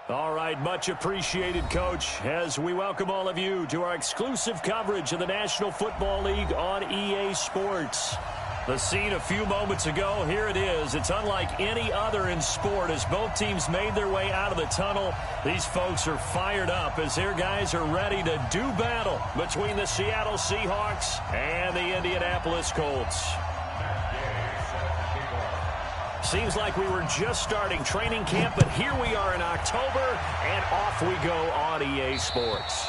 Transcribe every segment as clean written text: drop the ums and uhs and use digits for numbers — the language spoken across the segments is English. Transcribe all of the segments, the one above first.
All right, much appreciated, Coach, as we welcome all of you to our exclusive coverage of the National Football League on EA Sports. The scene a few moments ago, here it is. It's unlike any other in sport as both teams made their way out of the tunnel. These folks are fired up as their guys are ready to do battle between the Seattle Seahawks and the Indianapolis Colts. Seems like we were just starting training camp, but here we are in October, and off we go on EA Sports.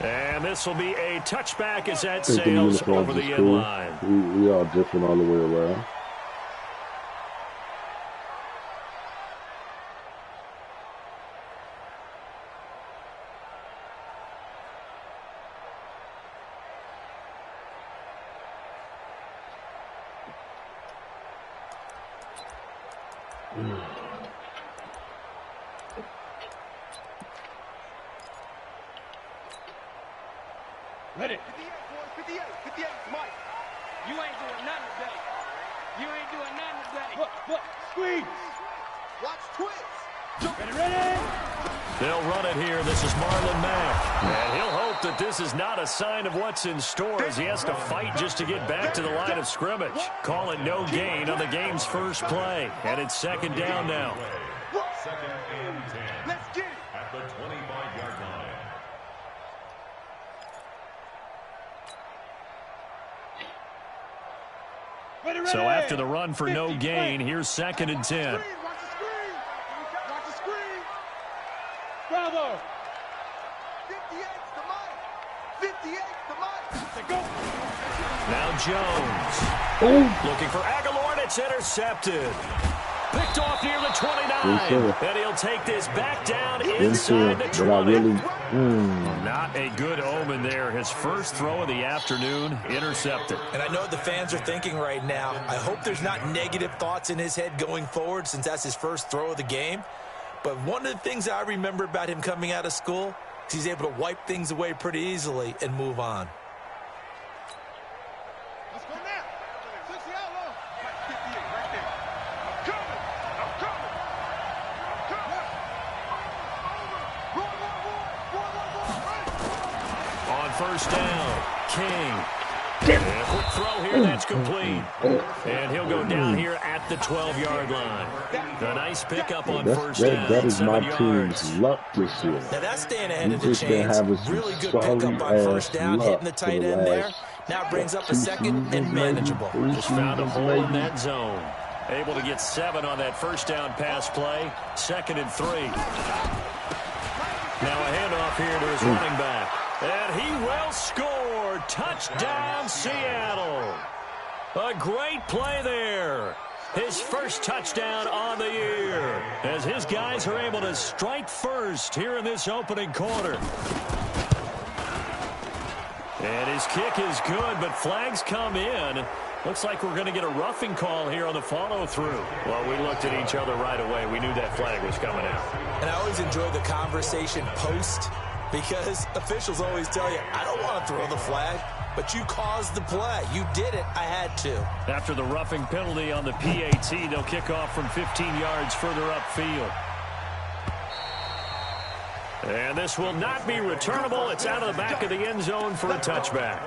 And this will be a touchback as that sails over the end line. We are different all the way around. Ready. 58, 58, Mike. You ain't doing nothing today. You ain't doing nothing today. Look, squeeze. Watch twist. Ready. They'll run it here. This is Marlon Mack. And he'll hope that this is not a sign of what's in store as he has to fight just to get back to the line of scrimmage. Call it no gain on the game's first play. And it's second down now. Second and 10. Let's get it. At the 25-yard line. So after the run for no gain, here's second and 10. Watch the screen. Watch the screen. Bravo. 58's the mic. 58's the mic. Go. Now Jones. Looking for Aguilar, and it's intercepted. Picked off near the 29. And he'll take this back down inside the 20. Not a good omen there. His first throw of the afternoon, intercepted. And I know what the fans are thinking right now. I hope there's not negative thoughts in his head going forward since that's his first throw of the game. But one of the things I remember about him coming out of school is he's able to wipe things away pretty easily and move on. Let's go now. 60 out low. 58 right there. I'm coming. On first down, King. And a quick throw here, that's complete. And he'll go down here at the 12-yard line. A nice pickup on first down. That is my team's luck this year. Now that's staying ahead of the chains. Really good pickup on first down, hitting the tight end there. Now brings up a second and manageable. Just found a hole in that zone. Able to get 7 on that first down pass play. Second and 3. Now a handoff here to his running back. And he will score. Touchdown, Seattle. A great play there. His first touchdown on the year. As his guys are able to strike first here in this opening quarter. And his kick is good, but flags come in. Looks like we're going to get a roughing call here on the follow-through. Well, we looked at each other right away. We knew that flag was coming out. And I always enjoy the conversation post because officials always tell you, I don't want to throw the flag, but you caused the play. You did it. I had to. After the roughing penalty on the PAT, they'll kick off from 15 yards further upfield. And this will not be returnable. It's out of the back of the end zone for a touchback.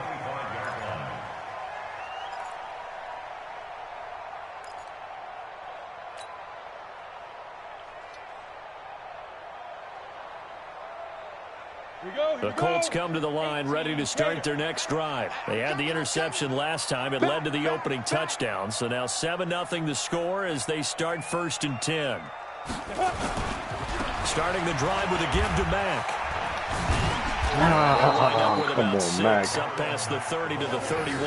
The Colts come to the line ready to start their next drive. They had the interception last time. It led to the opening touchdown. So now 7-0 the score as they start first and 10. Starting the drive with a give to Mack. Come on, Mack. Up past the 30 to the 31.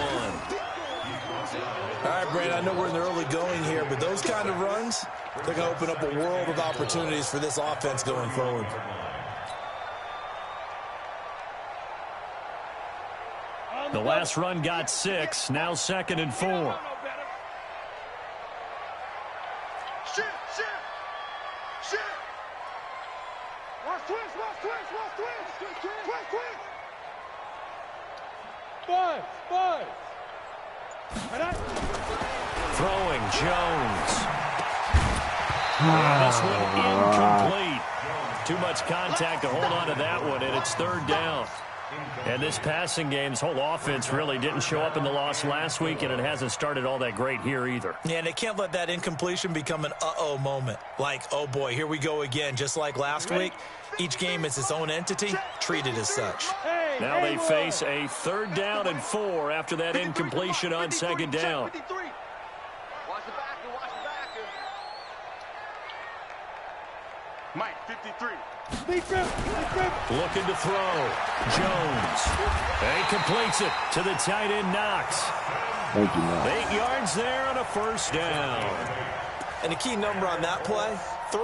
All right, Brandon, I know we're in the early going here, but those kind of runs, they're going to open up a world of opportunities for this offense going forward. The last run got 6, now second and 4. Shit. Watch twist. Five. Throwing Jones. And this one incomplete. Too much contact to hold on to that one, and it's third down. And this passing game, this whole offense really didn't show up in the loss last week, and it hasn't started all that great here either. Yeah, and they can't let that incompletion become an uh-oh moment. Like, oh boy, here we go again. Just like last week, each game is its own entity, treated as such. Now they face a 3rd down and 4 after that incompletion on 2nd down. Watch the backer, watch the backer. Mike, 53. Looking to throw. Jones. And he completes it to the tight end, Knox. Thank you, man. 8 yards there on a 1st down. And the key number on that play, 3.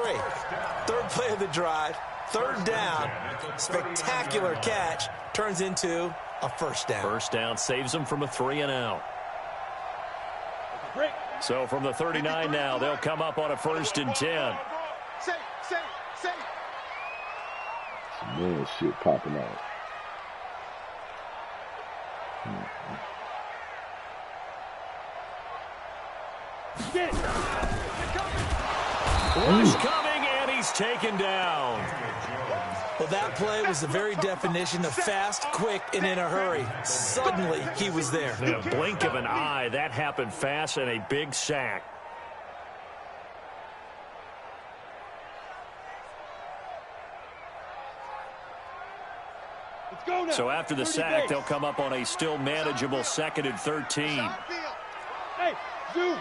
3rd play of the drive, 3rd down, spectacular catch, turns into a 1st down. 1st down saves them from a 3 and out. So from the 39 now, they'll come up on a 1st and 10. Say. Man, shit popping out. Rush coming, and he's taken down. Well, that play was the very definition of fast, quick, and in a hurry. Suddenly, he was there. In a blink of an eye, that happened fast, and a big sack. So after the sack, they'll come up on a still manageable 2nd and 13. Hey, Zoo.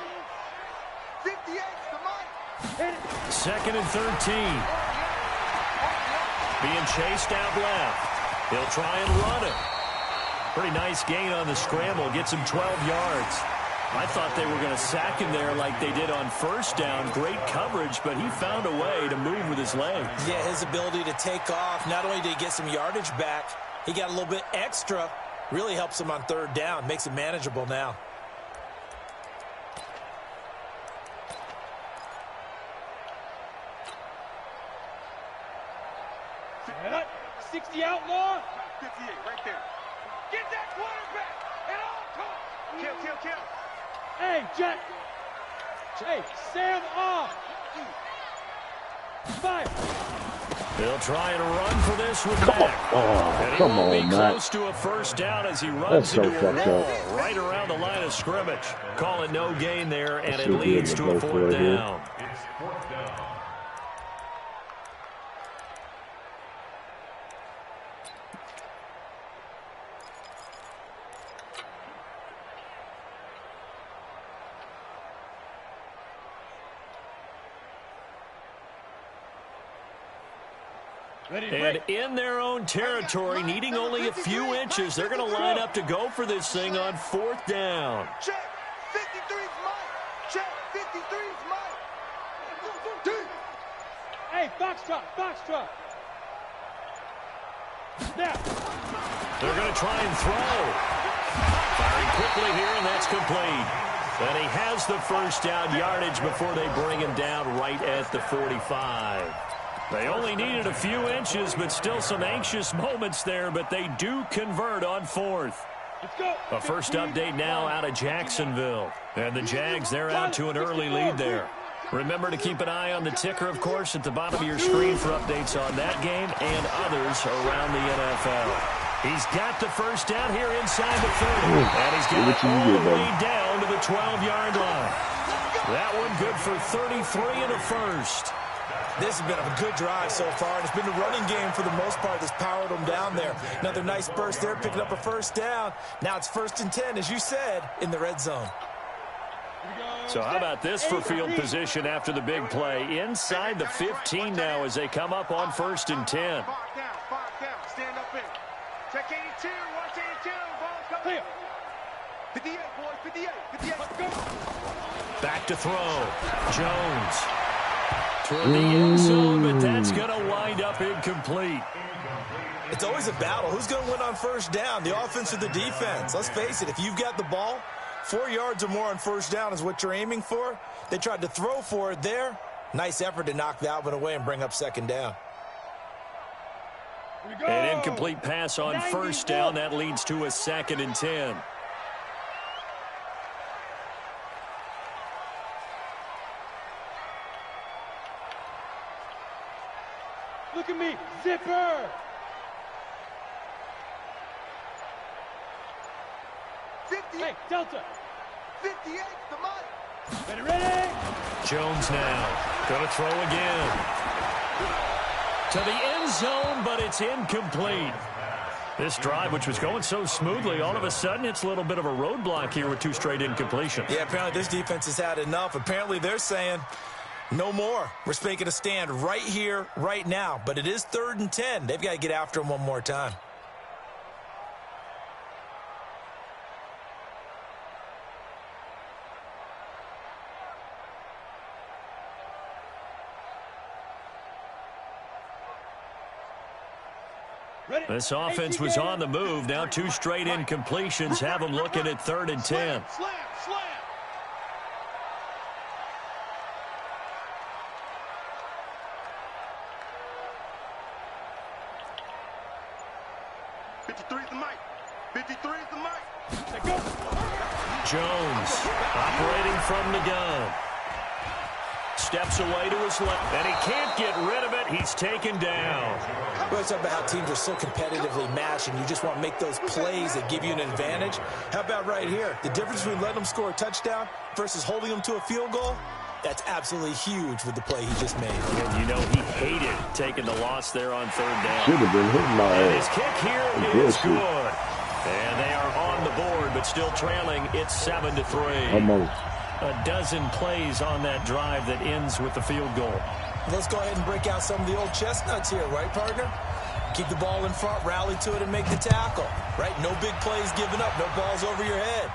58 to Mike. 2nd and 13. Being chased out left. He'll try and run it. Pretty nice gain on the scramble. Gets him 12 yards. I thought they were going to sack him there like they did on 1st down. Great coverage, but he found a way to move with his legs. Yeah, his ability to take off. Not only did he get some yardage back, he got a little bit extra. Really helps him on 3rd down. Makes it manageable now. Yeah. 60 outlaw. 58 right there. Get that quarterback at all costs. Kill. Hey, Jack. Hey, Sam off. 5. They'll try and run for this with Mack. Oh, come on, Mack. Matt. Close to a 1st down as he runs That's so into a fucked wall up. right around the line of scrimmage. Call it no gain there, and it should be leads able to a to go for 4th it here. down. And in their own territory, needing only a few inches, they're going to line up to go for this thing on 4th down. Check. 53's Mike. Check. 53's Mike. Hey, Foxtrot. Now. They're going to try and throw. Firing quickly here, and that's complete. And he has the 1st down yardage before they bring him down right at the 45. They only needed a few inches, but still some anxious moments there, but they do convert on 4th. A first update now out of Jacksonville. And the Jags, they're out to an early lead there. Remember to keep an eye on the ticker, of course, at the bottom of your screen for updates on that game and others around the NFL. He's got the 1st down here inside the 30. And he's got it all the way down to the 12-yard line. That one good for 33 and a 1st. This has been a good drive so far, and it's been the running game for the most part that's powered them down there. Another nice burst there, picking up a 1st down. Now it's 1st and 10, as you said, in the red zone. So how about this for field position after the big play? Inside the 15 now as they come up on 1st and 10. 5 down. Stand up in. Check 82. Watch 82. Ball coming. 58, boys. 58. Let's go. Back to throw. Jones. Toward the end zone, but that's going to wind up incomplete. It's always a battle. Who's going to win on 1st down, the offense or the defense? Let's face it, if you've got the ball, 4 yards or more on 1st down is what you're aiming for. They tried to throw for it there. Nice effort to knock that one away and bring up 2nd down. An incomplete pass on 1st down. That leads to a 2nd and 10. Zipper. 58. Hey, Delta. 58, the mic. Ready. Jones now. Gonna throw again. To the end zone, but it's incomplete. This drive, which was going so smoothly, all of a sudden it's a little bit of a roadblock here with 2 straight incompletions. Yeah, apparently this defense has had enough. Apparently they're saying no more. We're making a stand right here, right now. But it is 3rd and 10. They've got to get after him one more time. This offense was on the move. Now 2 straight incompletions have them looking at 3rd and 10. Slam. 53's the mic. 53's the mic. Jones operating from the gun. Steps away to his left, and he can't get rid of it. He's taken down. Well, it's about how teams are so competitively matched, and you just want to make those plays that give you an advantage. How about right here? The difference between letting them score a touchdown versus holding them to a field goal, that's absolutely huge with the play he just made. And you know he hated taking the loss there on 3rd down. Should have been hitting my And ass. his kick here is good. And they are on the board, but still trailing. It's 7-3. Almost. A dozen plays on that drive that ends with the field goal. Let's go ahead and break out some of the old chestnuts here, right, partner? Keep the ball in front, rally to it, and make the tackle, right? No big plays given up, no balls over your head.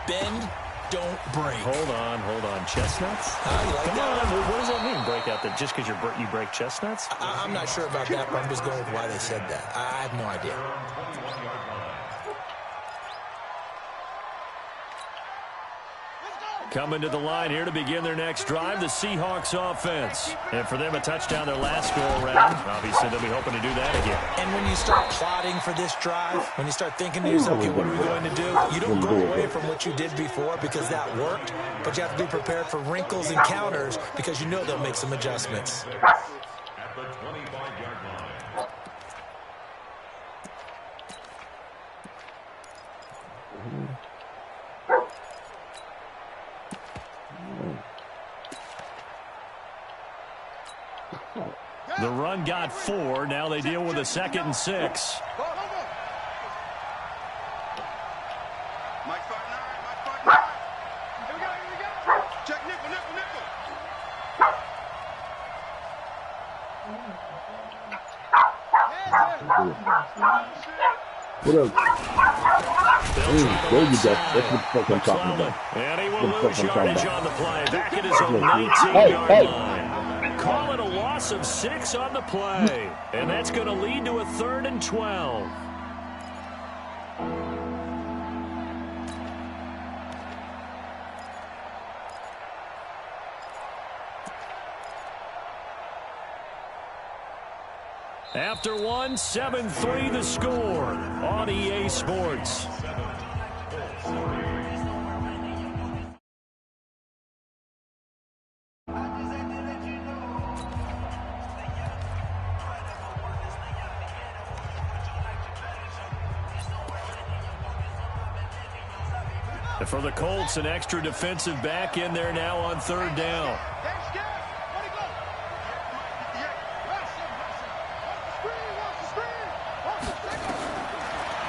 Bend, don't break. Hold on. Chestnuts? You like Come that? on, what does that mean, break out? That just because you break chestnuts? I'm not sure about that, but I'm just going with why they said that. I have no idea. Coming to the line here to begin their next drive, the Seahawks offense. And for them, a touchdown their last go-around. Obviously, they'll be hoping to do that again. And when you start plotting for this drive, when you start thinking to yourself, okay, what are we going to do? You don't go away from what you did before because that worked, but you have to be prepared for wrinkles and counters because you know they'll make some adjustments. At the 25-yard line. The run got 4. Now they deal with a 2nd and 6. Mike 5-9. Here we go. Check nickel. What up? There you go. That's what the fuck I'm talking about. And he will lose yardage on the play. Back at his own 19-yard line. Call it a loss of 6 on the play. And that's going to lead to a 3rd and 12. After 1, 7-3 the score on EA Sports. And for the Colts, an extra defensive back in there now on 3rd down.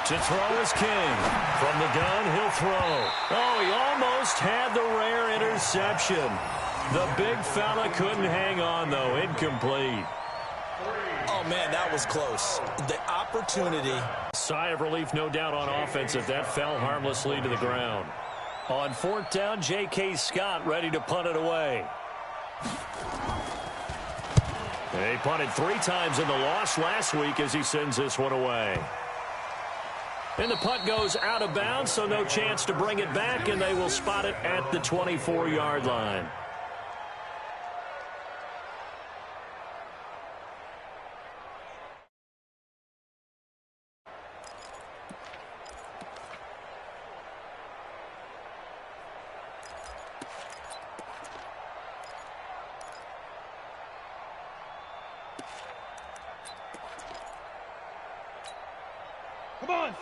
To throw is King. From the gun, he'll throw. Oh, he almost had the rare interception. The big fella couldn't hang on, though. Incomplete. Oh, man, that was close. The opportunity. Sigh of relief, no doubt, on offense if that fell harmlessly to the ground. On 4th down, J.K. Scott ready to punt it away. He punted 3 times in the loss last week as he sends this one away. And the punt goes out of bounds, so no chance to bring it back, and they will spot it at the 24-yard line.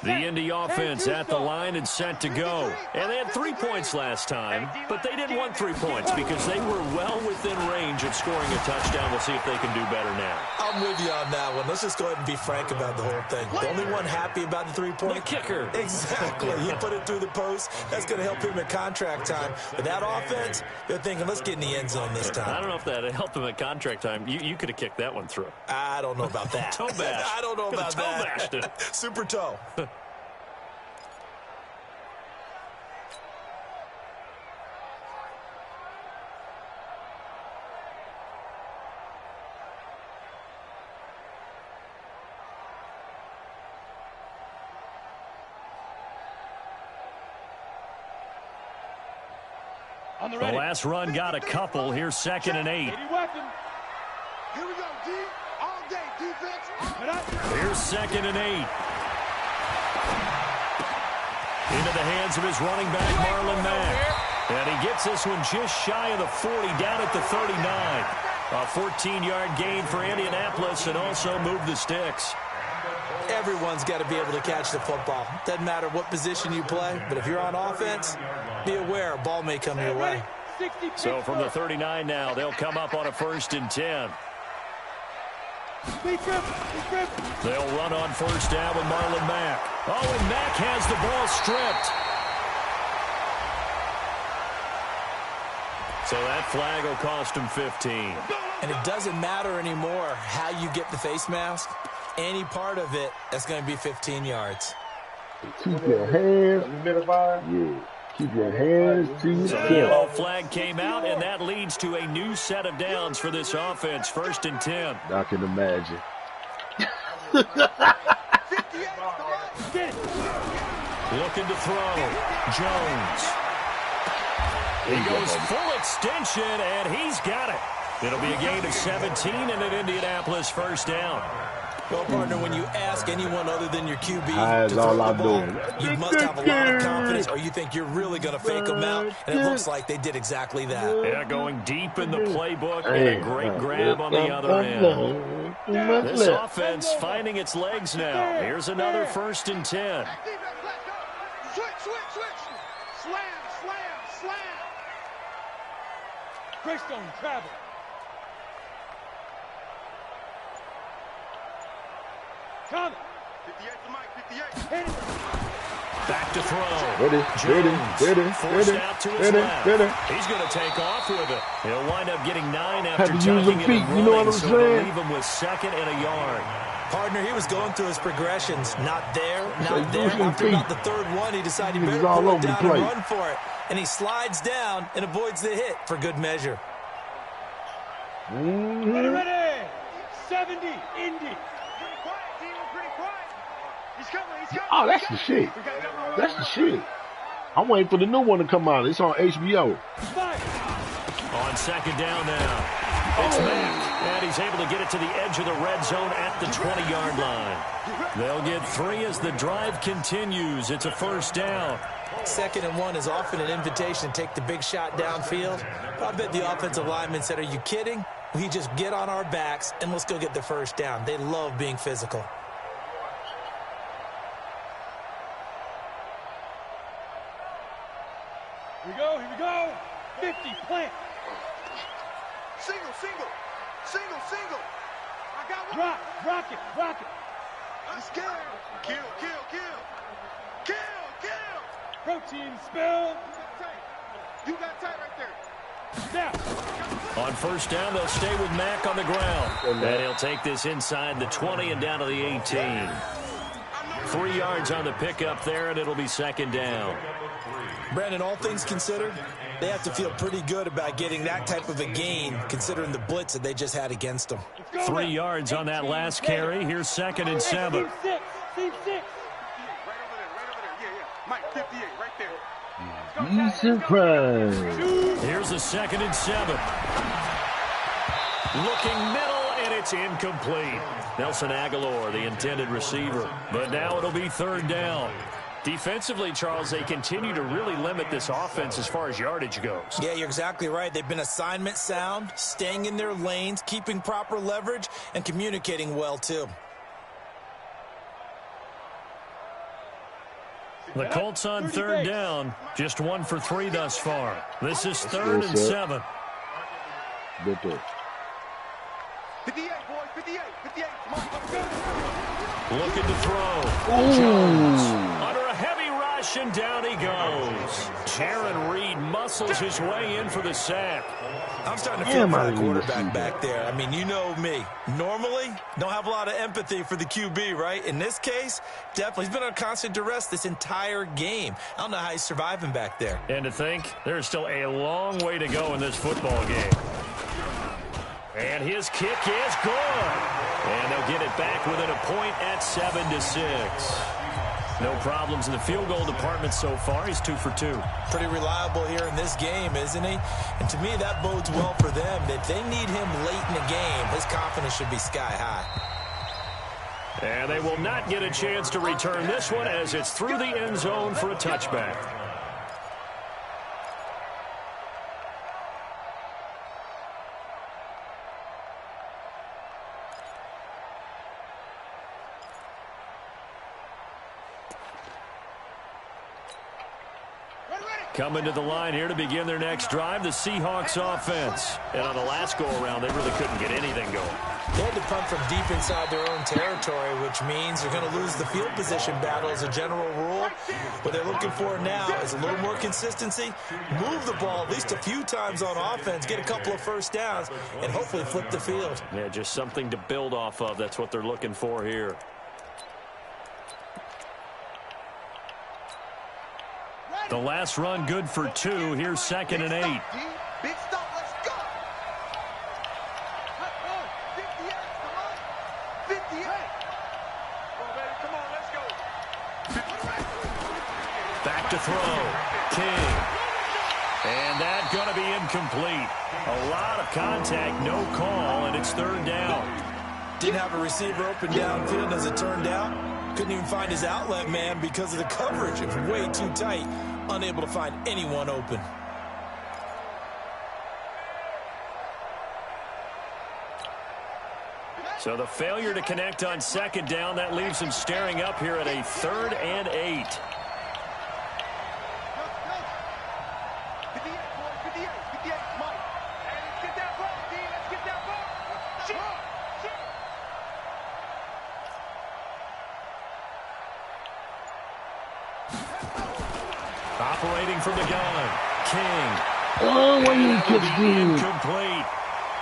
The Indy offense at the line and set to go. And they had 3 points last time, but they didn't want 3 points because they were well within range of scoring a touchdown. We'll see if they can do better now. I'm with you on that one. Let's just go ahead and be frank about the whole thing. The only one happy about the 3-point? The kicker. Exactly. He put it through the post. That's going to help him at contract time. But that offense, they're thinking, let's get in the end zone this time. I don't know if that helped him at contract time. You could have kicked that one through. I don't know about that. Toe bash. I don't know about toe that. bashed it. Super toe. The last run got a couple. Here's 2nd and 8. Here we go, D. All day, defense. Here's 2nd and 8. Into the hands of his running back, Marlon Mack. And he gets this one just shy of the 40, down at the 39. A 14-yard gain for Indianapolis and also move the sticks. Everyone's got to be able to catch the football. Doesn't matter what position you play, but if you're on offense, be aware a ball may come your way. So from the 39 now, they'll come up on a 1st and 10. They'll run on 1st down with Marlon Mack. Oh, and Mack has the ball stripped. So that flag will cost him 15. And it doesn't matter anymore how you get the face mask. Any part of it, that's going to be 15 yards. Keep your hands. Yeah. Keep your hands to yourself. The yellow flag came out, and that leads to a new set of downs for this offense. 1st and 10. I can imagine. Looking to throw. Jones. He goes full extension, and he's got it. It'll be a gain of 17 and an Indianapolis 1st down. Well, partner, when you ask anyone other than your QB to all throw I'm the ball, doing. you must have a lot of confidence, or you think you're really going to fake them out, and it looks like they did exactly that. Yeah, going deep in the playbook, and a great grab on the other end. This offense finding its legs now. Here's another 1st and 10. Switch. Slam. Greystone travel. Coming. 58 to Mike, 58. Back to throw. Ready. Forced out to his left. He's going to take off with it. He'll wind up getting 9 after tugging it and running, you know what I'm so saying? they'll leave him with 2nd and a yard. Partner, he was going through his progressions. Not there. After about the 3rd one, he decided he better pull it down and run for it. And he slides down and avoids the hit for good measure. Ready. 70, Indy. Oh, that's the shit. I'm waiting for the new one to come out. It's on HBO. On 2nd down now. It's Mack, and he's able to get it to the edge of the red zone at the 20-yard line. They'll get 3 as the drive continues. It's a 1st down. 2nd and 1 is often an invitation to take the big shot downfield. But I bet the offensive lineman said, are you kidding? We just get on our backs and let's go get the 1st down. They love being physical. Here we go. 50, plant. Single. I got one. Rock it. I'm scared. Kill. Protein spill. You got tight right there. Snap. On 1st down, they'll stay with Mack on the ground. And he'll take this inside the 20 and down to the 18. 3 yards on the pickup there, and it'll be 2nd down. Brandon, all things considered, they have to feel pretty good about getting that type of a gain, considering the blitz that they just had against them. 3 yards on that last carry. Here's 2nd and 7. Team 6. Right over there. Yeah. Mike, 58, right there. Be surprised. Here's the 2nd and 7. Looking middle, and it's incomplete. Nelson Aguilar, the intended receiver. But now it'll be 3rd down. Defensively, Charles, they continue to really limit this offense as far as yardage goes. Yeah, you're exactly right. They've been assignment sound, staying in their lanes, keeping proper leverage, and communicating well, too. The Colts on third down, just 1 for 3 thus far. This is 3rd and 7. Good throw. 58, boys, 58, 58. Looking to throw. Jones under a heavy rush, and down he goes. Jaron Reed muscles his way in for the sack. I'm starting to feel for the quarterback back there. I mean, you know me. Normally, don't have a lot of empathy for the QB, right? In this case, definitely. He's been on constant duress this entire game. I don't know how he's surviving back there. And to think, there's still a long way to go in this football game. And his kick is good. And they'll get it back within a point at 7-6. No problems in the field goal department so far. He's 2 for 2. Pretty reliable here in this game, isn't he? And to me, that bodes well for them. If they need him late in the game, his confidence should be sky high. And they will not get a chance to return this one as it's through the end zone for a touchback. Coming to the line here to begin their next drive, the Seahawks offense. And on the last go-around, they really couldn't get anything going. They had to punt from deep inside their own territory, which means they're going to lose the field position battle as a general rule. What they're looking for now is a little more consistency, move the ball at least a few times on offense, get a couple of first downs, and hopefully flip the field. Yeah, just something to build off of. That's what they're looking for here. The last run good for 2. Here's 2nd and 8. Big stop, let's go. 58, come on. 58. Come on, baby, come on, let's go. Back to throw. King. And that's going to be incomplete. A lot of contact, no call, and it's 3rd down. Didn't have a receiver open downfield as it turned out. Couldn't even find his outlet man because of the coverage. It was way too tight. Unable to find anyone open. So the failure to connect on 2nd down, that leaves him staring up here at a 3rd and 8. 58, boys, 58, 58, Mike. Hey, let's get that ball, D. Let's get that ball. Shit. Operating from the gun. King. Oh, what you just do? Incomplete.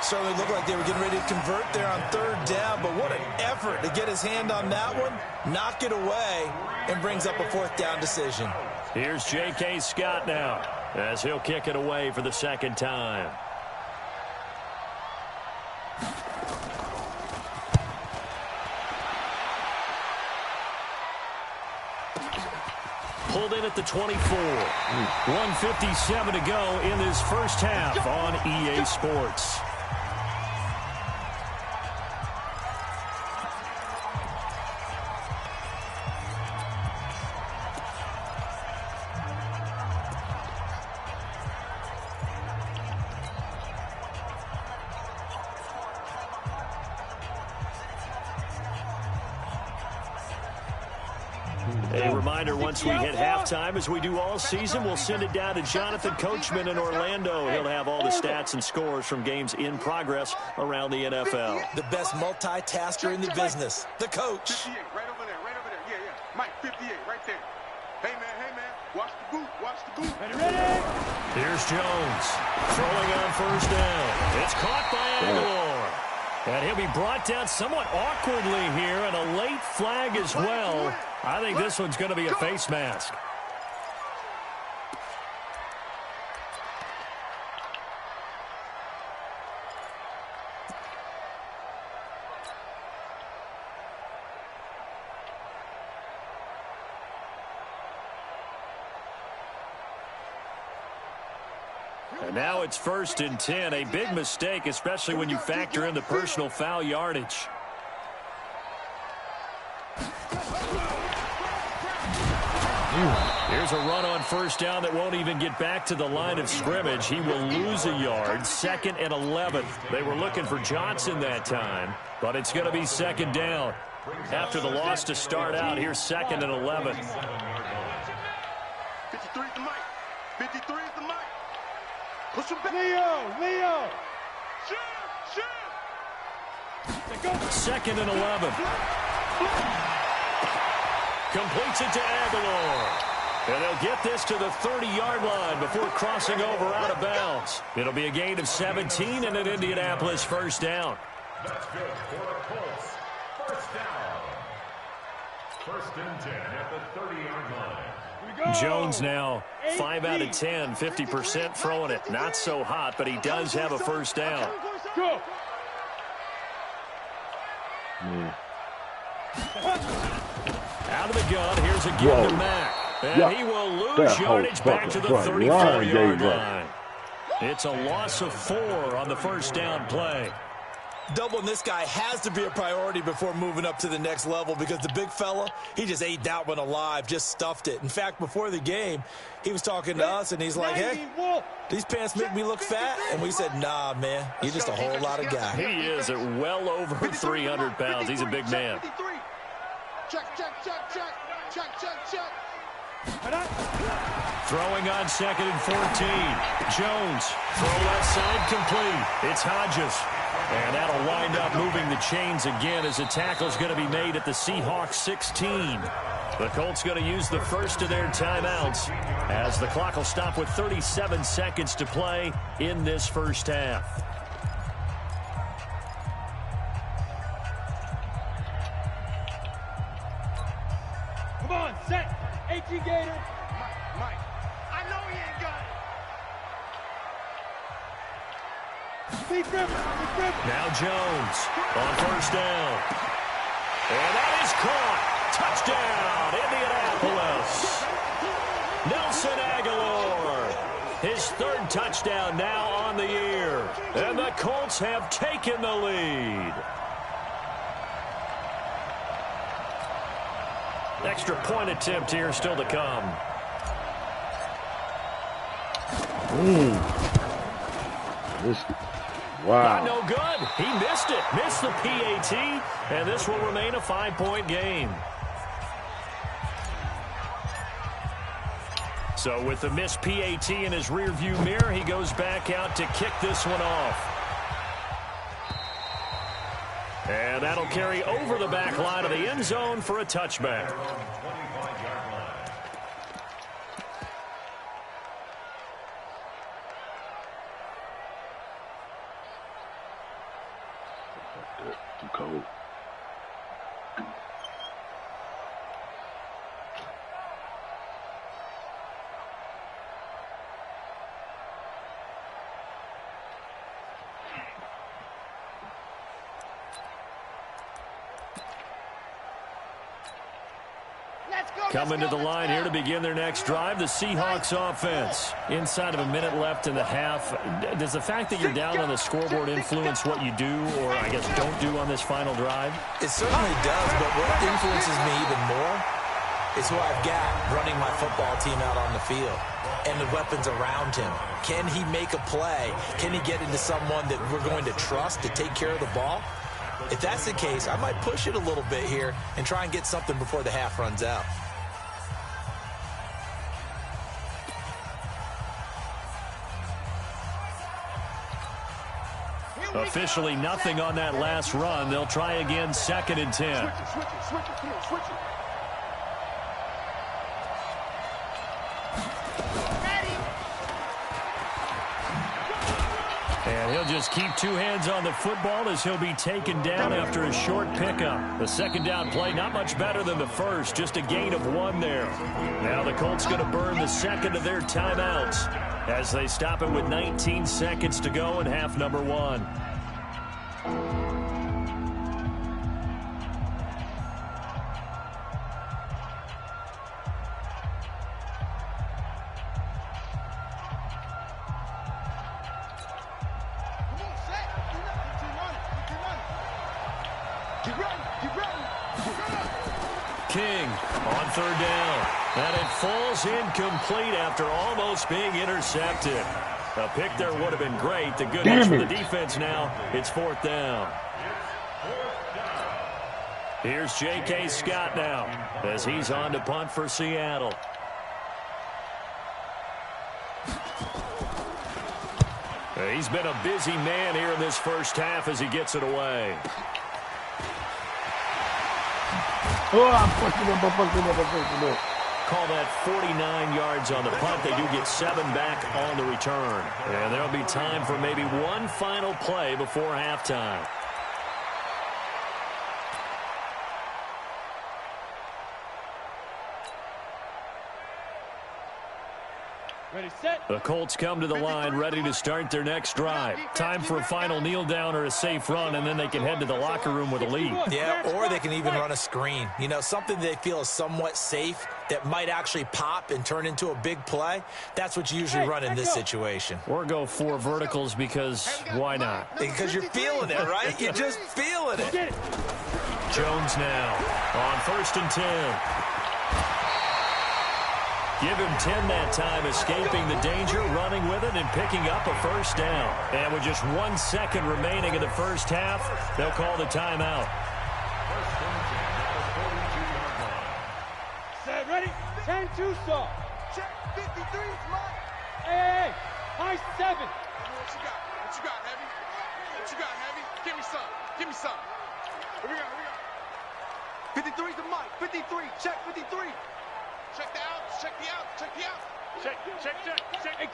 Certainly looked like they were getting ready to convert there on 3rd down, but what an effort to get his hand on that one, knock it away, and brings up a 4th down decision. Here's J.K. Scott now as he'll kick it away for the 2nd time. Pulled in at the 24. 1:57 to go in this first half on EA Sports. A reminder, once we hit halftime, as we do all season, we'll send it down to Jonathan Coachman in Orlando. He'll have all the stats and scores from games in progress around the NFL. The best multitasker in the business, the coach. 58, right over there, right over there. Yeah, yeah. Mike, 58, right there. Hey, man, watch the boot, watch the boot. Ready? Here's Jones, throwing on 1st down. It's caught by Aguilar. And he'll be brought down somewhat awkwardly here, and a late flag as well. I think this one's going to be a face mask. And now it's 1st and 10. A big mistake, especially when you factor in the personal foul yardage. Here's a run on 1st down that won't even get back to the line of scrimmage. He will lose a yard. 2nd and 11. They were looking for Johnson that time, but it's going to be 2nd down. After the loss to start out, here's 2nd and 11. Push him back. Leo. Shoot. Second and 11. Completes it to Aguilar. And they'll get this to the 30-yard line before crossing over out of bounds. It'll be a gain of 17 and an Indianapolis first down. That's good for the Colts. First down. First and 10 at the 30-yard line. Jones now 5 out of 10, 50% throwing it. Not so hot, but he does have a first down. Go. Out of the gun, here's a give to Mack. And he will lose yardage back to the 34-yard line. It's a loss of 4 on the first down play. Doubling this guy has to be a priority before moving up to the next level because the big fella, he just ate that one alive, just stuffed it. In fact, before the game, he was talking to us, and he's like, hey, these pants make me look fat? And we said, nah, man, you're just a whole lot of guy. He is at well over 300 pounds. He's a big man. Check. Throwing on second and 14. Jones, throw left side, complete. It's Hodges. And that'll wind up moving the chains again as a tackle's going to be made at the Seahawk 16. The Colts going to use the first of their timeouts as the clock will stop with 37 seconds to play in this first half. Come on, set. 18 Gator. Mike. I know he ain't got it. Now Jones on first down. And that is caught. Touchdown, Indianapolis. Nelson Aguilar. His third touchdown now on the year. And the Colts have taken the lead. Extra point attempt here still to come. Wow. Not no good. He missed it. Missed the PAT. And this will remain a 5-point game. So with the missed PAT in his rearview mirror, he goes back out to kick this one off. And that'll carry over the back line of the end zone for a touchback. Too cold. Coming to the line here to begin their next drive, the Seahawks offense. Inside of a minute left in the half. Does the fact that you're down on the scoreboard influence what you do or, I guess, don't do on this final drive? It certainly does, but what influences me even more is who I've got running my football team out on the field and the weapons around him. Can he make a play? Can he get into someone that we're going to trust to take care of the ball? If that's the case, I might push it a little bit here and try and get something before the half runs out. Officially nothing on that last run. They'll try again, second and 10. Switch it. And he'll just keep two hands on the football as he'll be taken down after a short pickup. The second down play, not much better than the first, just a gain of 1 there. Now the Colts going to burn the second of their timeouts as they stop it with 19 seconds to go in half number 1. King on third down. And it falls incomplete after almost being intercepted. A pick there would have been great. The good news for the defense now, it's fourth down. Here's J.K. Scott now as he's on to punt for Seattle. He's been a busy man here in this first half as he gets it away. Call that 49 yards on the punt. They do get 7 back on the return. And there'll be time for maybe one final play before halftime. Ready, set. The Colts come to the line ready to start their next drive. Time for a final kneel down or a safe run, and then they can head to the locker room with a lead. Yeah, or they can even run a screen. You know, something they feel is somewhat safe that might actually pop and turn into a big play. That's what you usually run in this situation. Or go 4 verticals because why not? Because you're feeling it, right? You're just feeling it. Jones now on 1st and 10. Give him 10 that time, escaping the danger, running with it, and picking up a first down. And with just 1 second remaining in the first half, they'll call the timeout. Set, ready? 10-2 saw. Check, 53 is mine. Hey, high 7. What you got? What you got, Heavy? What you got, Heavy? Give me some. Give me some. Here we go. 53 is the mic. 53. Check 53. Check the out, check the out, check the out. Check.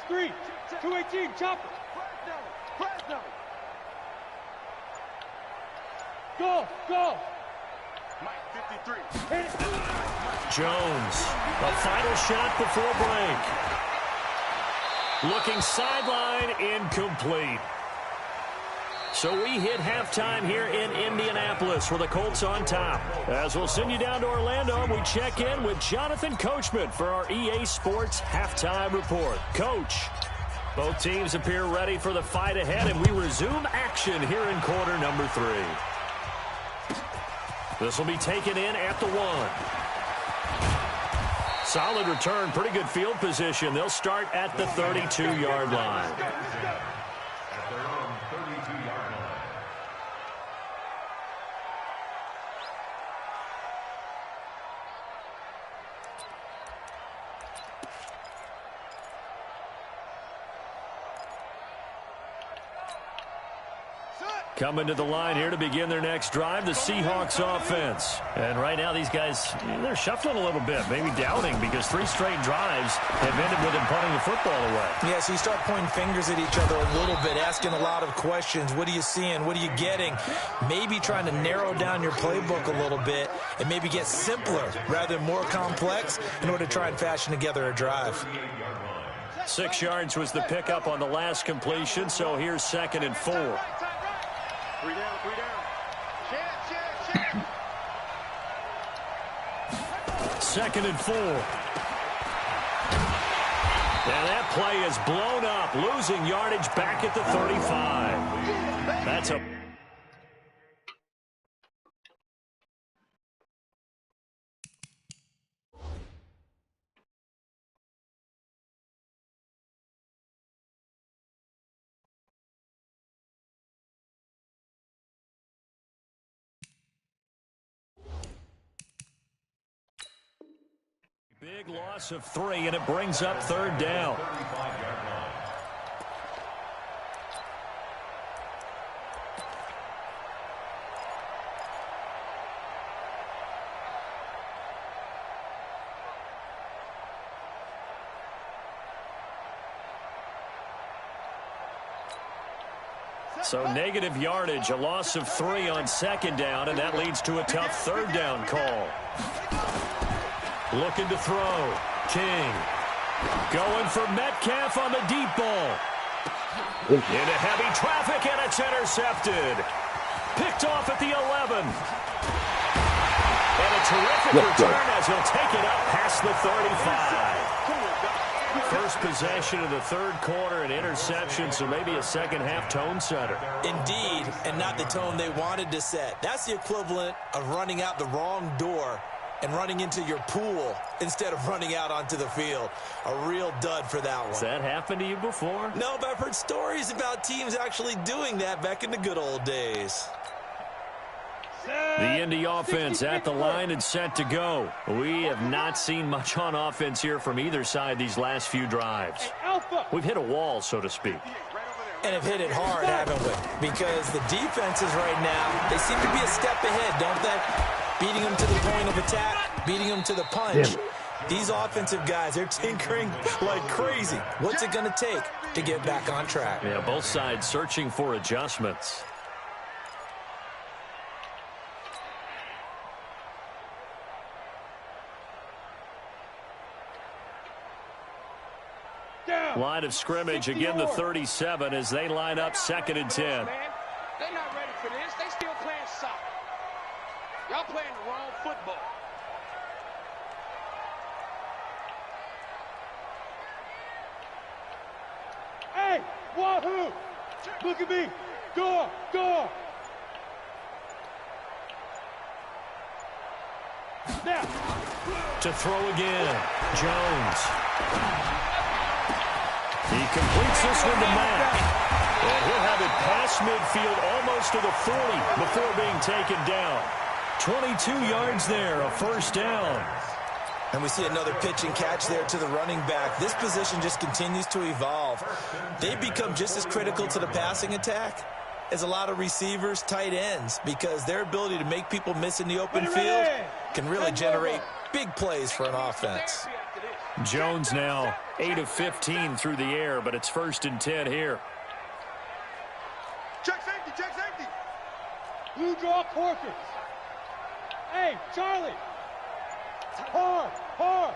X3, 218, chopper. Fresno. Go. Mike, 53. Jones, a final shot before break. Looking sideline, incomplete. So we hit halftime here in Indianapolis with the Colts on top. As we'll send you down to Orlando, we check in with Jonathan Coachman for our EA Sports Halftime Report. Coach, both teams appear ready for the fight ahead, and we resume action here in quarter number 3. This will be taken in at the 1. Solid return, pretty good field position. They'll start at the 32-yard line. Coming to the line here to begin their next drive, the Seahawks offense. And right now these guys, they're shuffling a little bit, maybe doubting, because 3 straight drives have ended with them punting the football away. Yeah, so you start pointing fingers at each other a little bit, asking a lot of questions. What are you seeing? What are you getting? Maybe trying to narrow down your playbook a little bit and maybe get simpler rather than more complex in order to try and fashion together a drive. 6 yards was the pickup on the last completion, so here's 2nd and 4. 3 down. Check. 2nd and 4. And that play is blown up, losing yardage back at the 35. That's a... Big loss of 3, and it brings up 3rd down. So negative yardage, a loss of 3 on 2nd down, and that leads to a tough 3rd down call. Looking to throw. King. Going for Metcalf on the deep ball. Into heavy traffic, and it's intercepted. Picked off at the 11. And a terrific return as he'll take it up past the 35. First possession of the 3rd quarter, an interception, so maybe a second-half tone setter. Indeed, and not the tone they wanted to set. That's the equivalent of running out the wrong door and running into your pool instead of running out onto the field. A real dud for that one. Has that happened to you before? No, but I've heard stories about teams actually doing that back in the good old days. The Indy offense at the line and set to go. We have not seen much on offense here from either side these last few drives. We've hit a wall, so to speak. And have hit it hard, haven't we? Because the defenses right now, they seem to be a step ahead, don't they? Beating them to the point of attack, beating them to the punch. These offensive guys, they're tinkering like crazy. What's it going to take to get back on track? Yeah, both sides searching for adjustments. Line of scrimmage, again the 37 as they line up 2nd and 10. They're not ready for this. They still playing soccer. Y'all playing the wrong football. Hey, Wahoo! Look at me. Door, door. Now. To throw again, Jones. He completes this one to Mack. And he'll have it past midfield almost to the 40 before being taken down. 22 yards there, a 1st down. And we see another pitch and catch there to the running back. This position just continues to evolve. They become just as critical to the passing attack as a lot of receivers, tight ends, because their ability to make people miss in the open field can really generate big plays for an offense. Jones now 8 of 15 through the air, but it's 1st and 10 here. Check safety, check safety. Blue draw quarters. Hey, Charlie. Hard, hard.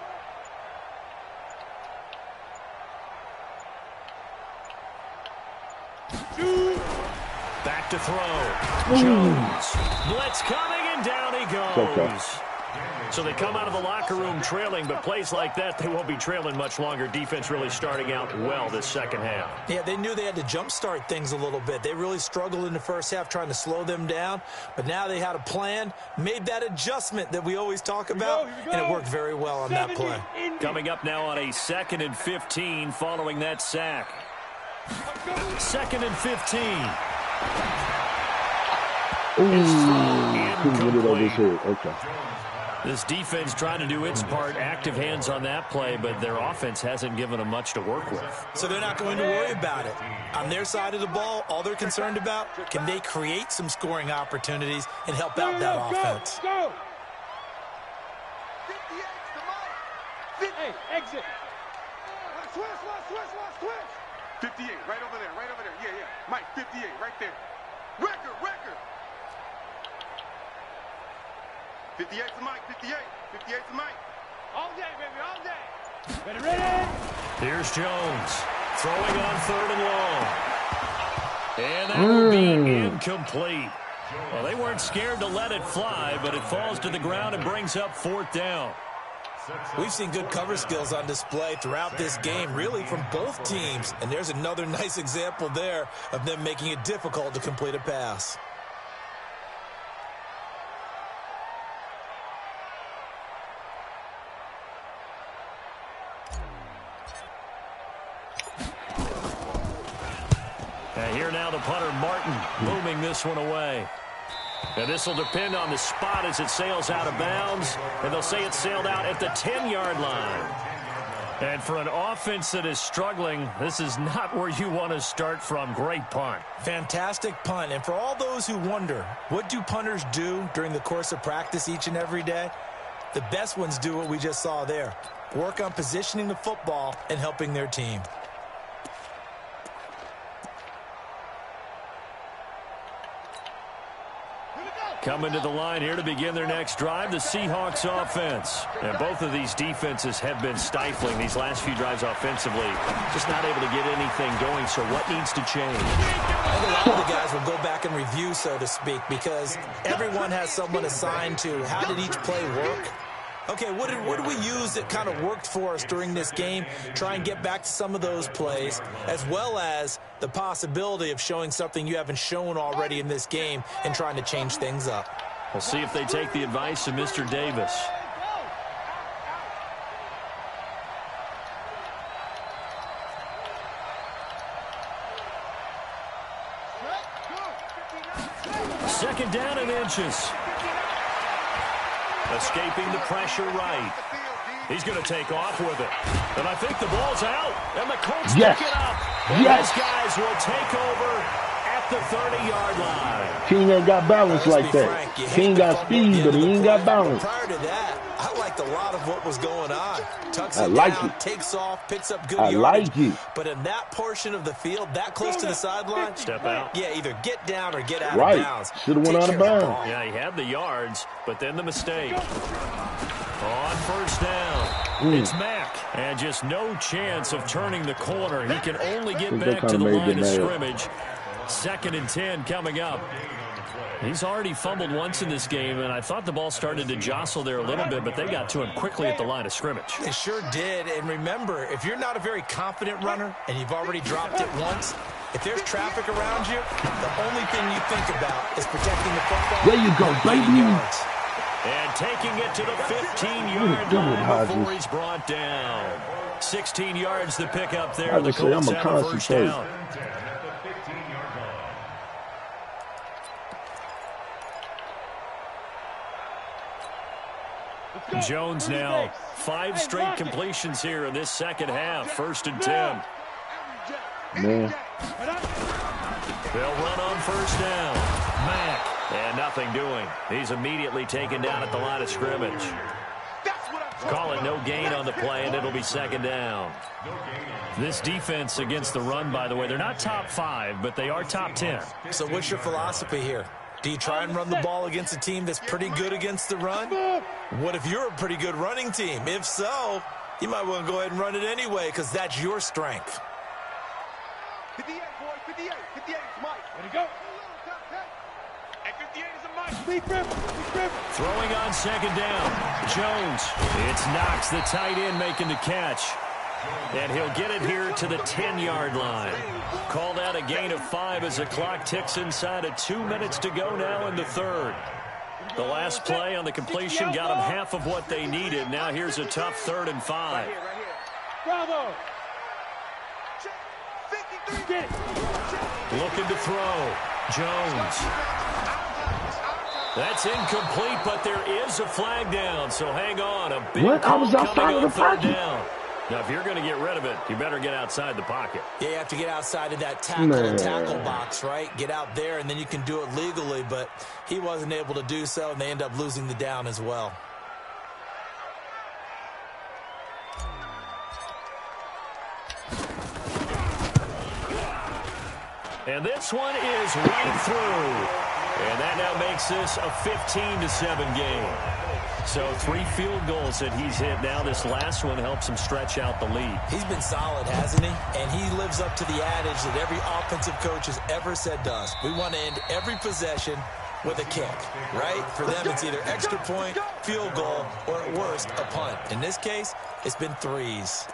Back to throw. Jones. Blitz coming, and down he goes. So they come out of the locker room trailing, but plays like that, they won't be trailing much longer. Defense really starting out well this 2nd half. Yeah, they knew they had to jumpstart things a little bit. They really struggled in the 1st half trying to slow them down, but now they had a plan, made that adjustment that we always talk about, and it worked very well on that play. Coming up now on a 2nd and 15 following that sack. 2nd and 15. Okay. This defense trying to do its part, active hands on that play, but their offense hasn't given them much to work with. So they're not going to worry about it. On their side of the ball, all they're concerned about, can they create some scoring opportunities and help out that offense? Go! 58, hey, exit. Switch. 58, right over there. Yeah. Mike, 58, right there. Record. 58 to Mike, 58 to Mike. All day, baby, all day. Ready. Here's Jones, throwing on 3rd and long. And that will be incomplete. Well, they weren't scared to let it fly, but it falls to the ground and brings up 4th down. We've seen good cover skills on display throughout this game, really from both teams. And there's another nice example there of them making it difficult to complete a pass. And here now the punter, Martin, booming this one away. And this will depend on the spot as it sails out of bounds. And they'll say it sailed out at the 10-yard line. And for an offense that is struggling, this is not where you want to start from. Great punt. Fantastic punt. And for all those who wonder, what do punters do during the course of practice each and every day? The best ones do what we just saw there. Work on positioning the football and helping their team. Coming to the line here to begin their next drive, the Seahawks offense. And both of these defenses have been stifling these last few drives offensively. Just not able to get anything going, so what needs to change? I think a lot of the guys will go back and review, so to speak, because everyone has someone assigned to how did each play work. Okay, what did we use that kind of worked for us during this game? Try and get back to some of those plays, as well as the possibility of showing something you haven't shown already in this game and trying to change things up. We'll see if they take the advice of Mr. Davis. Second down and inches. Escaping the pressure right. He's going to take off with it. And I think the ball's out. And the Colts pick it up. These guys will take over at the 30-yard line. King ain't got balance like that. King got speed, but he ain't got balance. Prior to that, I liked a lot of what was going on. Tucks I it like down, it. takes off, picks up good I yardage. like it. But in that portion of the field, that close to the sideline, Step out. yeah, either get down or get out Right. of bounds. Should have went Take out of care the bounds. ball. Yeah, he had the yards, but then the mistake. On first down, it's Mack. And just no chance of turning the corner. He can only get Think they back to kinda the made line them of mad. scrimmage. 2nd and 10 coming up. He's already fumbled once in this game, and I thought the ball started to jostle there a little bit, but they got to him quickly at the line of scrimmage. They sure did. And remember, if you're not a very confident runner and you've already dropped it once, if there's traffic around you, the only thing you think about is protecting the football. There you go, baby. And taking it to the 15-yard line before he's brought down. 16 yards to pick up there. I The would say I'm Colts a have a first concentrate. down. Jones now 5 straight completions here in this second half. 1st and 10. Man. They'll run on first down. Mack. And nothing doing. He's immediately taken down at the line of scrimmage. Call it no gain on the play, and it'll be 2nd down. This defense against the run, by the way, they're not top 5, but they are top 10. So what's your philosophy here? Do you try and run the ball against a team that's pretty good against the run? What if you're a pretty good running team? If so, you might want to go ahead and run it anyway because that's your strength. 58, boy, 58. 58 is Mike. Let it go. And 58 is a Mike. Big rip. Throwing on 2nd down. Jones. It's Knox, the tight end, making the catch. And he'll get it here to the 10-yard line. Called out a gain of 5 as the clock ticks inside of 2 minutes to go now in the 3rd. The last play on the completion got them half of what they needed. Now here's a tough 3rd and 5. Right here. Bravo. 53. Looking to throw. Jones. That's incomplete, but there is a flag down, so hang on. A big What? I was call outside coming of on the 3rd pocket. down. Now, if you're going to get rid of it, you better get outside the pocket. Yeah, you have to get outside of that tackle box, right? Get out there, and then you can do it legally, but he wasn't able to do so, and they end up losing the down as well. And this one is right through. And that now makes this a 15-7 game. So 3 field goals that he's hit now. This last one helps him stretch out the lead. He's been solid, hasn't he? And he lives up to the adage that every offensive coach has ever said to us. We want to end every possession with a kick, right? For them, it's either extra point, field goal, or at worst, a punt. In this case, it's been 3s.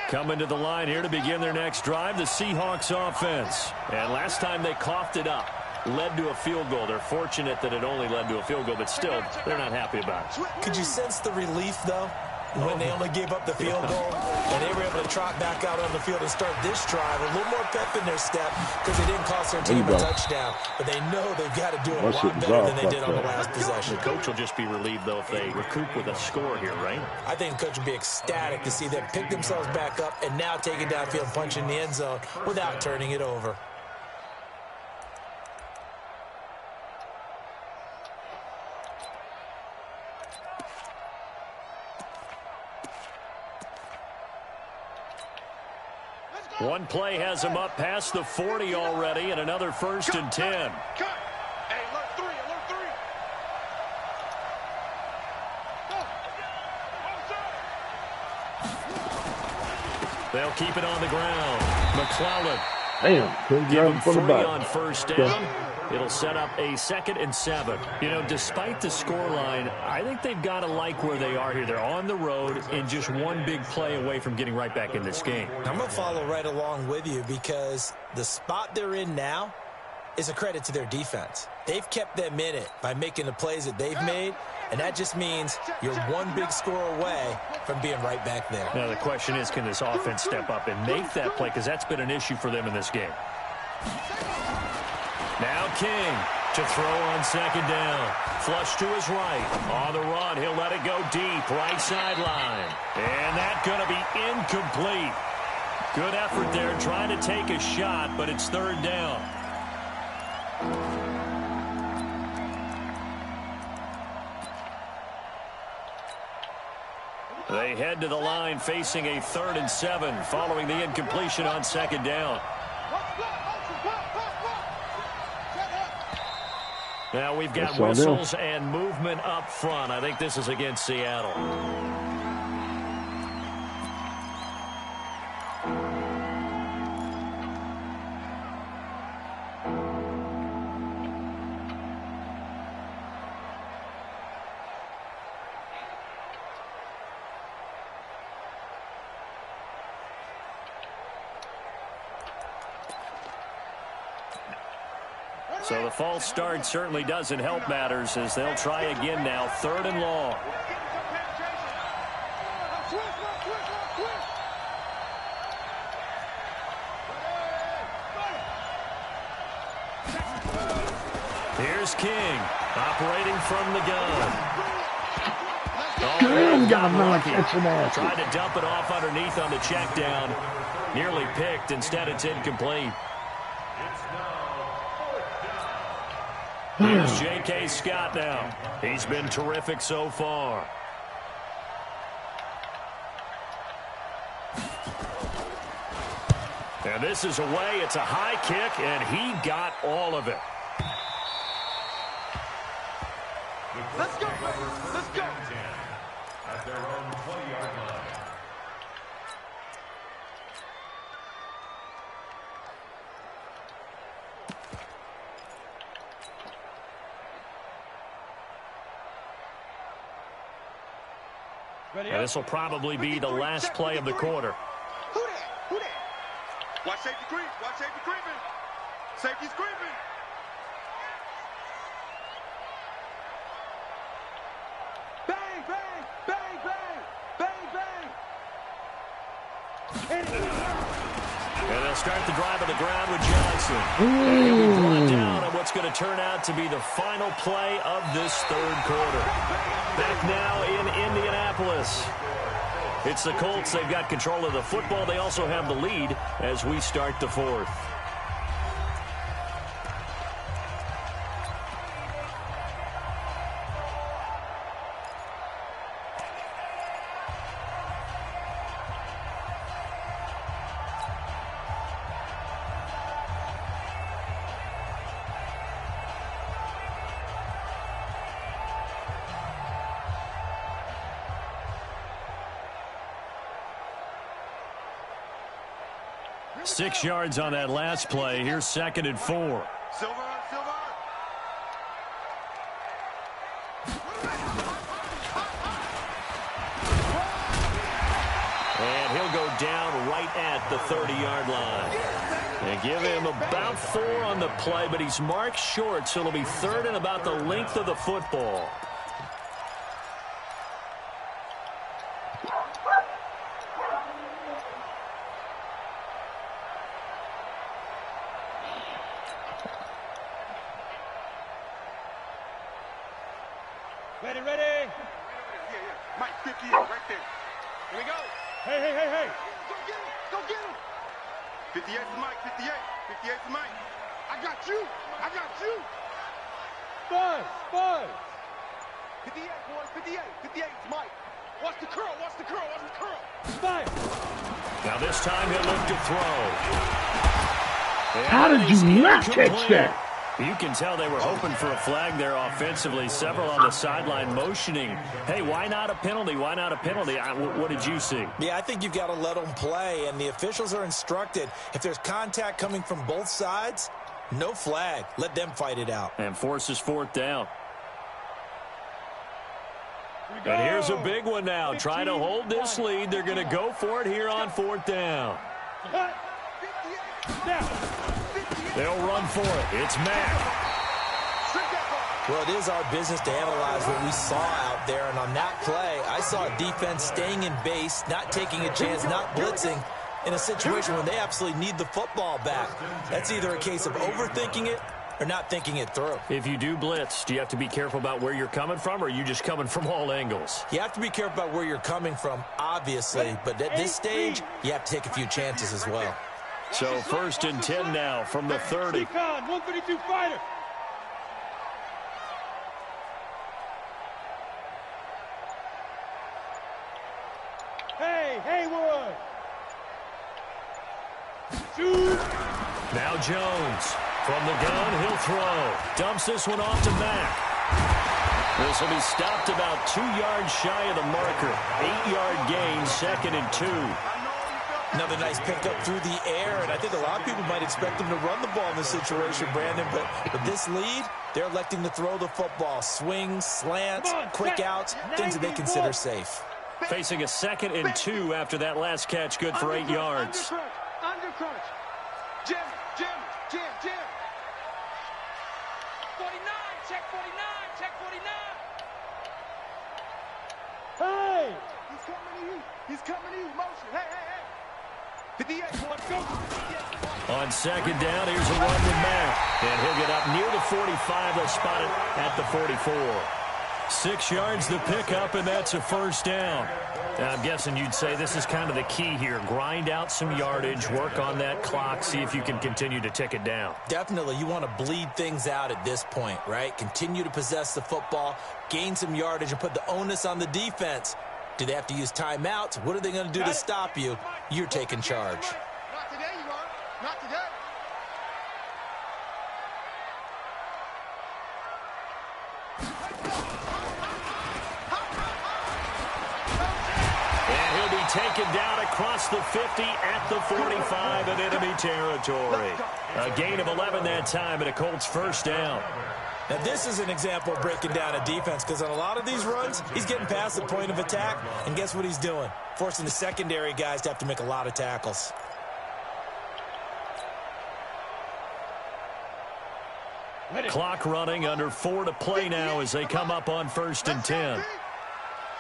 Coming to the line here to begin their next drive, the Seahawks offense. And last time they coughed it up, led to a field goal. They're fortunate that it only led to a field goal, but still, they're not happy about it. Could you sense the relief, though, when they only gave up the field goal and they were able to trot back out on the field and start this drive? A little more pep in their step because they didn't cost their team a touchdown, but they know they've got to do it a lot better than they did on the last possession. The coach will just be relieved, though, if they recoup with a score here, right? I think the coach would be ecstatic to see them pick themselves back up and now take it downfield and punch in the end zone without turning it over. One play has him up past the 40 already, and another 1st and 10. Cut. Hey, alert 3, alert 3. Go. They'll keep it on the ground. McClellan. Damn, couldn't Give get him him for the 3 back. on first down. It'll set up a 2nd and 7. You know, despite the scoreline, I think they've got to like where they are here. They're on the road and just one big play away from getting right back in this game. I'm going to follow right along with you because the spot they're in now is a credit to their defense. They've kept them in it by making the plays that they've made, and that just means you're one big score away from being right back there. Now the question is, can this offense step up and make that play, because that's been an issue for them in this game. Now King to throw on 2nd down. Flush to his right. On the run, he'll let it go deep, right sideline. And that's going to be incomplete. Good effort there, trying to take a shot, but it's 3rd down. They head to the line facing a 3rd and 7 following the incompletion on 2nd down. Now we've got whistles and movement up front. I think this is against Seattle. So the false start certainly doesn't help matters as they'll try again now, 3rd and long. Here's King operating from the gun. Tried to dump it off underneath on the check down. Nearly picked. Instead, it's incomplete. Here's J.K. Scott now. He's been terrific so far. And this is away. It's a high kick, and he got all of it. Let's go, let's go. At their own 20-yard line. And this will probably be the last play of the quarter. Who that? Who that? Watch safety creep. Watch safety creeping. Safety's creeping. Bang, bang, bang, bang, bang, bang. And they'll start the drive on the ground with Johnson. And he'll be brought down on what's going to turn out to be the final play of this 3rd quarter. Back now in Indianapolis. It's the Colts. They've got control of the football. They also have the lead as we start the 4th. Six yards on that last play. Here's 2nd and 4. Silver. And he'll go down right at the 30-yard line. They give him about 4 on the play, but he's marked short, so it'll be 3rd and about the length of the football. Ready. Yeah. Mike, 50 right there. Here we go. Hey. Go get him. 58 for Mike, 58. 58 for Mike. I got you. Buzz. 58, boys, 58. 58 for Mike. Watch the curl. Fire. Now this time he'll look to throw. How did you not catch that? You can tell they were hoping for a flag there offensively. Several on the sideline motioning, hey, why not a penalty? Why not a penalty? What did you see? Yeah, I think you've got to let them play, and the officials are instructed if there's contact coming from both sides, No flag. Let them fight it out. And forces fourth down. And here's a big one now. Trying to hold this lead. They're going to go for it here on fourth down. They'll run for it. It's Mack. Well, it is our business to analyze what we saw out there. And on that play, I saw a defense staying in base, not taking a chance, not blitzing in a situation when they absolutely need the football back. That's either a case of overthinking it or not thinking it through. If you do blitz, do you have to be careful about where you're coming from, or are you just coming from all angles? You have to be careful about where you're coming from, obviously. But at this stage, you have to take a few chances as well. So 1st and 10 now from the 30. 132 fighter. Hey, Haywood. Shoot. Now Jones. From the gun, he'll throw. Dumps this one off to Mack. This will be stopped about 2 yards shy of the marker. 8-yard gain, 2nd and 2. Another nice pickup through the air, and I think a lot of people might expect them to run the ball in this situation, Brandon, but with this lead, they're electing to throw the football. Swings, slants, quick outs, things that they consider safe. Facing a 2nd and 2 after that last catch, good for 8 yards. Under crunch. Jim. 49, check 49. Hey! He's coming to you. Motion. Hey. 58, let's go. On 2nd down, here's a run with Mack. And he'll get up near the 45. They'll spot it at the 44. 6 yards the pickup, and that's a 1st down. Now, I'm guessing you'd say this is kind of the key here. Grind out some yardage, work on that clock, see if you can continue to tick it down. Definitely, you want to bleed things out at this point, right? Continue to possess the football, gain some yardage, and put the onus on the defense. Do they have to use timeouts? What are they going to do to stop you? You're taking charge. Not today, you are. Not today. Taken down across the 50 at the 45 of enemy territory. A gain of 11 that time, and a Colts 1st down. Now, this is an example of breaking down a defense, because on a lot of these runs, he's getting past the point of attack, and guess what he's doing? Forcing the secondary guys to have to make a lot of tackles. Clock running, under 4 to play now as they come up on 1st and 10. It's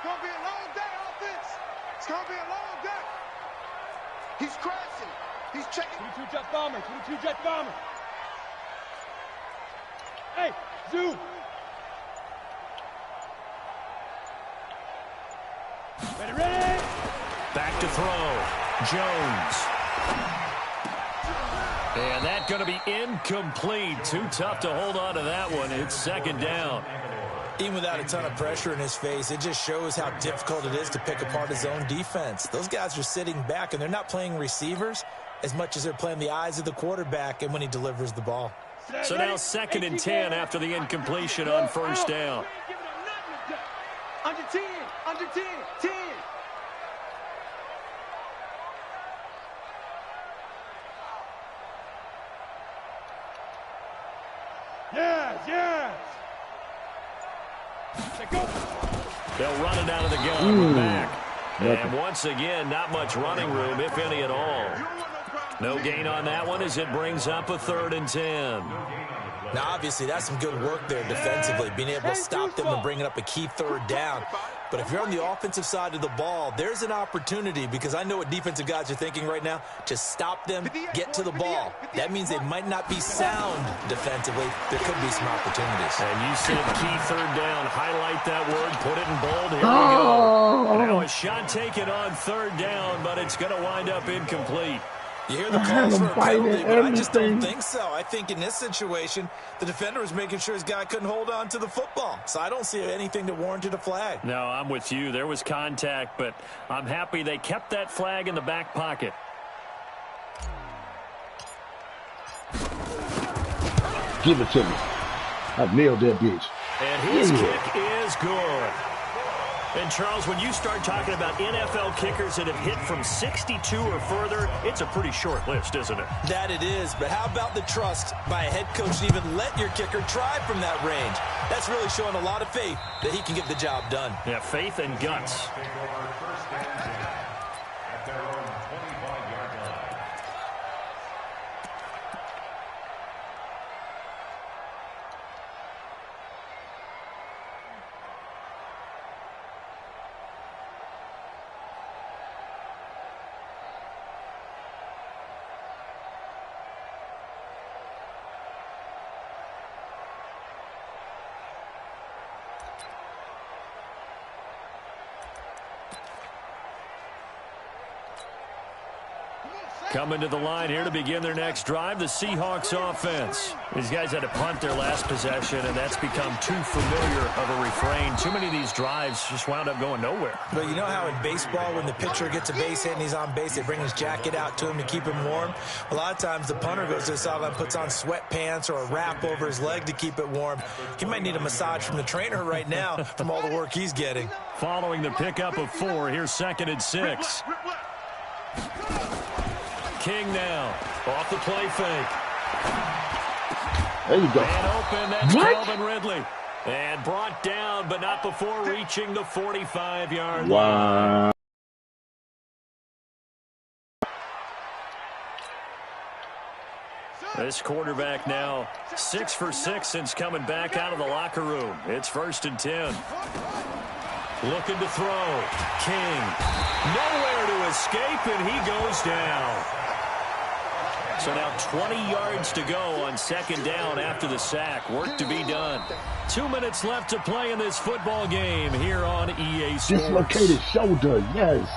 going to be a long day, offense. It's going to be a long day. He's crashing. He's checking. 22 jet bomber. Hey, zoom. Ready. Back to throw. Jones. And that's going to be incomplete. Too tough to hold on to that one. It's 2nd down. Even without a ton of pressure in his face, it just shows how difficult it is to pick apart his own defense. Those guys are sitting back, and they're not playing receivers as much as they're playing the eyes of the quarterback and when he delivers the ball. So now 2nd and 10 after the incompletion on 1st down. Under 10. 10. Yes. They'll run it out of the gun with Mack. And once again, not much running room, if any at all. No gain on that one as it brings up a 3rd and 10. Now, obviously, that's some good work there defensively, being able to stop them and bringing up a key 3rd down. But if you're on the offensive side of the ball, there's an opportunity, because I know what defensive guys are thinking right now, to stop them, get to the ball. That means they might not be sound defensively. There could be some opportunities. And you said key 3rd down. Highlight that word. Put it in bold. Here we go. Now a shot taken on 3rd down, but it's going to wind up incomplete. You hear the calls for a penalty, but I just don't think so. I think in this situation, the defender was making sure his guy couldn't hold on to the football. So I don't see anything that warranted a flag. No, I'm with you. There was contact, but I'm happy they kept that flag in the back pocket. Give it to me. I've nailed that bitch. And his kick is good. And, Charles, when you start talking about NFL kickers that have hit from 62 or further, it's a pretty short list, isn't it? That it is, but how about the trust by a head coach to even let your kicker try from that range? That's really showing a lot of faith that he can get the job done. Yeah, faith and guts. Coming to the line here to begin their next drive, the Seahawks offense. These guys had to punt their last possession, and that's become too familiar of a refrain. Too many of these drives just wound up going nowhere. But you know how in baseball, when the pitcher gets a base hit and he's on base, they bring his jacket out to him to keep him warm? A lot of times the punter goes to the sideline, puts on sweatpants or a wrap over his leg to keep it warm. He might need a massage from the trainer right now from all the work he's getting. Following the pickup of 4, here's 2nd and 6. King now, off the play fake. There you go. And open, that's What? Calvin Ridley. And brought down, but not before reaching the 45-yard line. Wow. This quarterback now 6 for 6 since coming back out of the locker room. It's 1st and 10. Looking to throw. King. Nowhere to escape, and he goes down. So now 20 yards to go on 2nd down after the sack. Work to be done. 2 minutes left to play in this football game here on EA Sports. Dislocated shoulder, yes.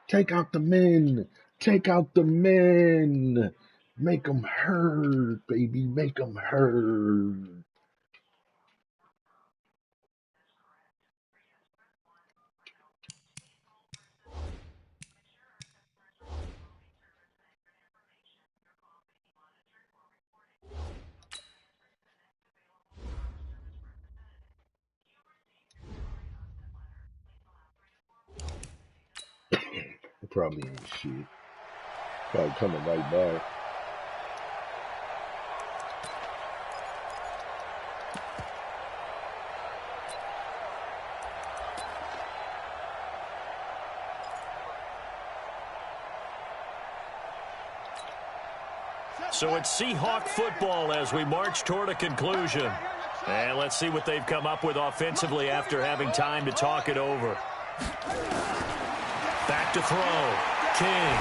Take out the men. Take out the men. Make them hurt, baby. Make them hurt. Probably ain't shit. Probably coming right back. So it's Seahawk football as we march toward a conclusion. And let's see what they've come up with offensively after having time to talk it over. Back to throw. King.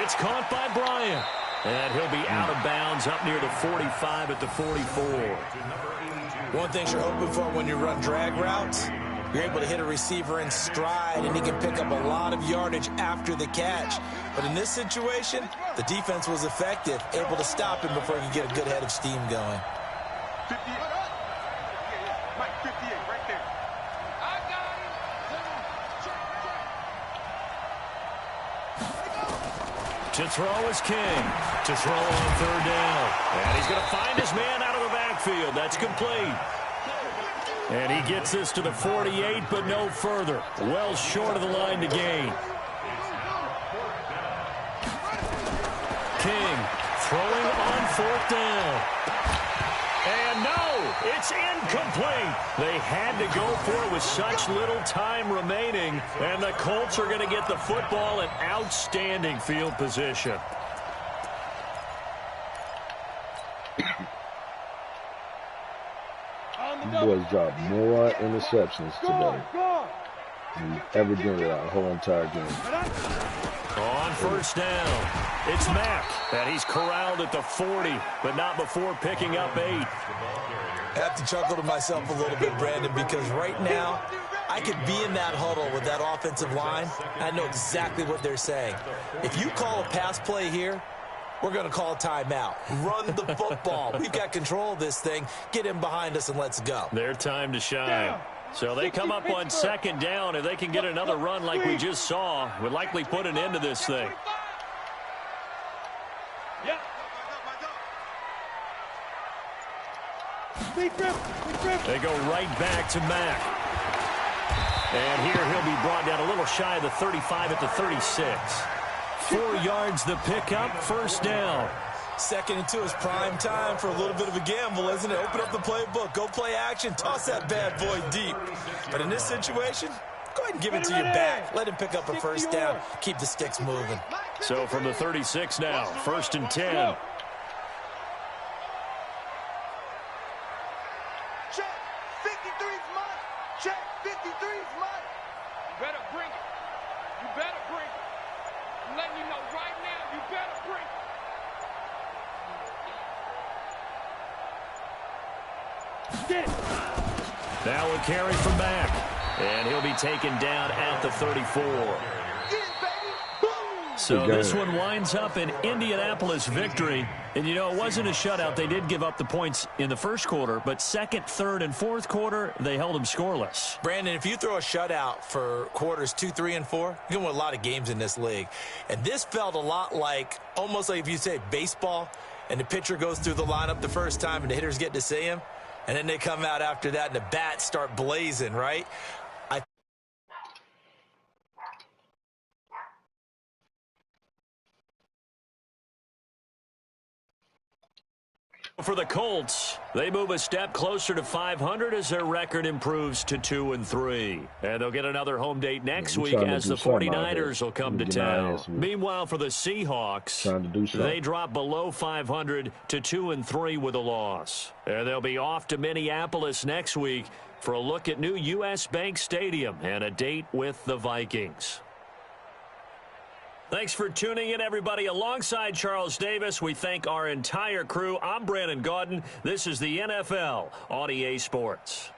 It's caught by Bryant. And he'll be out of bounds up near the 45 at the 44. One thing you're hoping for when you run drag routes, you're able to hit a receiver in stride, and he can pick up a lot of yardage after the catch. But in this situation, the defense was effective, able to stop him before he could get a good head of steam going. 58. Mike, 58, right there. I got it. To throw is King. To throw on 3rd down. And he's going to find his man out of the backfield. That's complete. And he gets this to the 48, but no further. Well short of the line to gain. King throwing on 4th down. And no, it's incomplete. They had to go for it with such little time remaining. And the Colts are going to get the football in outstanding field position. You boys dropped more interceptions today than you've ever done throughout the whole entire game. On 1st down, it's Mack, and he's corralled at the 40, but not before picking up 8. I have to chuckle to myself a little bit, Brandon, because right now I could be in that huddle with that offensive line. I know exactly what they're saying. If you call a pass play here, we're going to call a timeout. Run the football. We've got control of this thing. Get him behind us and let's go. Their time to shine. So they come up on 2nd down. If they can get another run like we just saw, would likely put an end to this thing. They go right back to Mack. And here he'll be brought down a little shy of the 35 at the 36. 4 yards the pickup, first down. Second and 2 is prime time for a little bit of a gamble, isn't it? Open up the playbook, go play action, toss that bad boy deep. But in this situation, go ahead and give it to your back. Let him pick up a first down, keep the sticks moving. So from the 36 now, first and 10. Check, 53's mine. Check, 53's mine. You better bring it. You better bring it. I'm letting you know right now, you better bring it. Now a carry from Mack. And he'll be taken down at the 34. So this one winds up an Indianapolis victory. And, you know, it wasn't a shutout. They did give up the points in the first quarter, but second, third, and fourth quarter, they held them scoreless. Brandon, if you throw a shutout for quarters 2, 3, and 4, you can win a lot of games in this league. And this felt a lot like, almost like if you say baseball, and the pitcher goes through the lineup the first time and the hitters get to see him, and then they come out after that and the bats start blazing, right? For the Colts, they move a step closer to 500 as their record improves to 2-3. And they'll get another home date next week as the 49ers will come to town. Meanwhile, for the Seahawks, they drop below 500 to 2-3 with a loss. And they'll be off to Minneapolis next week for a look at new U.S. Bank Stadium and a date with the Vikings. Thanks for tuning in, everybody. Alongside Charles Davis, we thank our entire crew. I'm Brandon Gaudin. This is the NFL on EA Sports.